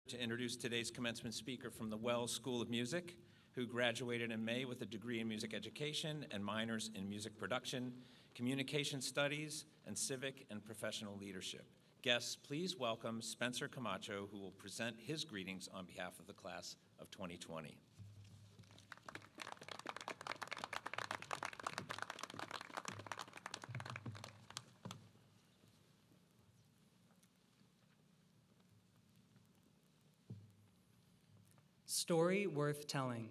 To introduce today's commencement speaker from the Wells School of Music, who graduated in May with a degree in music education and minors in music production, communication studies, and civic and professional leadership. Guests, please welcome Spencer Camacho, who will present his greetings on behalf of the class of 2020. Story worth telling.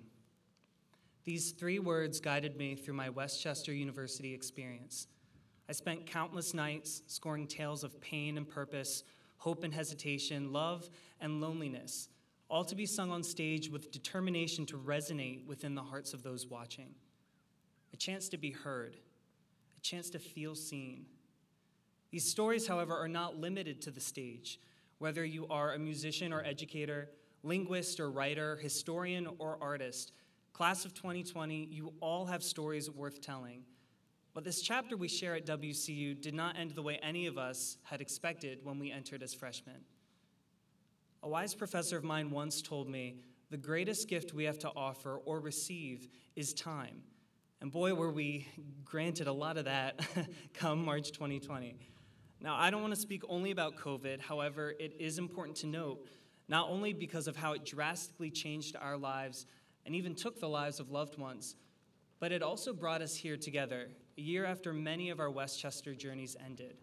These three words guided me through my Westchester University experience. I spent countless nights scoring tales of pain and purpose, hope and hesitation, love and loneliness, all to be sung on stage with determination to resonate within the hearts of those watching. A chance to be heard, a chance to feel seen. These stories, however, are not limited to the stage. Whether you are a musician or educator, linguist or writer, historian or artist, class of 2020, you all have stories worth telling. But this chapter we share at WCU did not end the way any of us had expected when we entered as freshmen. A wise professor of mine once told me, the greatest gift we have to offer or receive is time. And boy, were we granted a lot of that come March 2020. Now, I don't want to speak only about COVID. However, it is important to note, not only because of how it drastically changed our lives and even took the lives of loved ones, but it also brought us here together, a year after many of our Westchester journeys ended.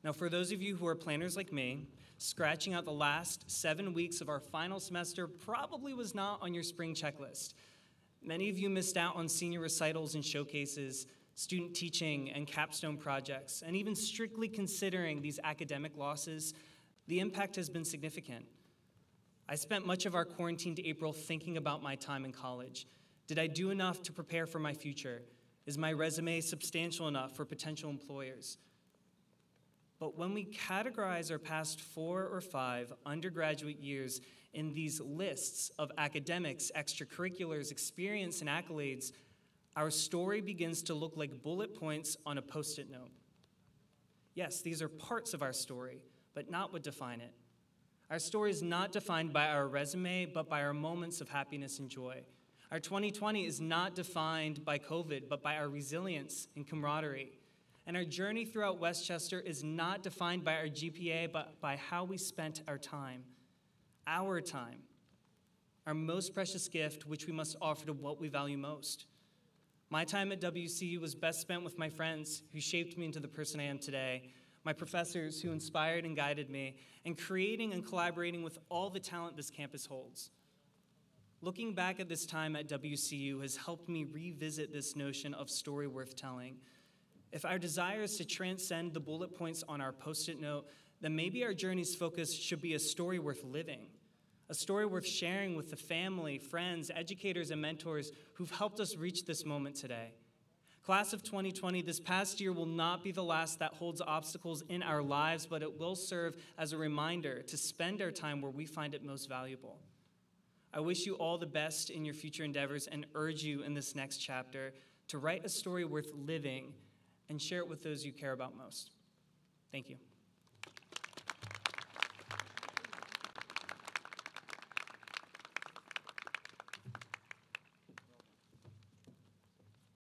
Now, for those of you who are planners like me, scratching out the last 7 weeks of our final semester probably was not on your spring checklist. Many of you missed out on senior recitals and showcases, student teaching and capstone projects, and even strictly considering these academic losses, the impact has been significant. I spent much of our quarantined April thinking about my time in college. Did I do enough to prepare for my future? Is my resume substantial enough for potential employers? But when we categorize our past 4 or 5 undergraduate years in these lists of academics, extracurriculars, experience, and accolades, our story begins to look like bullet points on a Post-it note. Yes, these are parts of our story, but not what define it. Our story is not defined by our resume, but by our moments of happiness and joy. Our 2020 is not defined by COVID, but by our resilience and camaraderie. And our journey throughout Westchester is not defined by our GPA, but by how we spent our time. Our time. Our most precious gift, which we must offer to what we value most. My time at WCU was best spent with my friends who shaped me into the person I am today, my professors who inspired and guided me, and creating and collaborating with all the talent this campus holds. Looking back at this time at WCU has helped me revisit this notion of story worth telling. If our desire is to transcend the bullet points on our Post-it note, then maybe our journey's focus should be a story worth living, a story worth sharing with the family, friends, educators, and mentors who've helped us reach this moment today. Class of 2020, this past year will not be the last that holds obstacles in our lives, but it will serve as a reminder to spend our time where we find it most valuable. I wish you all the best in your future endeavors and urge you in this next chapter to write a story worth living and share it with those you care about most. Thank you.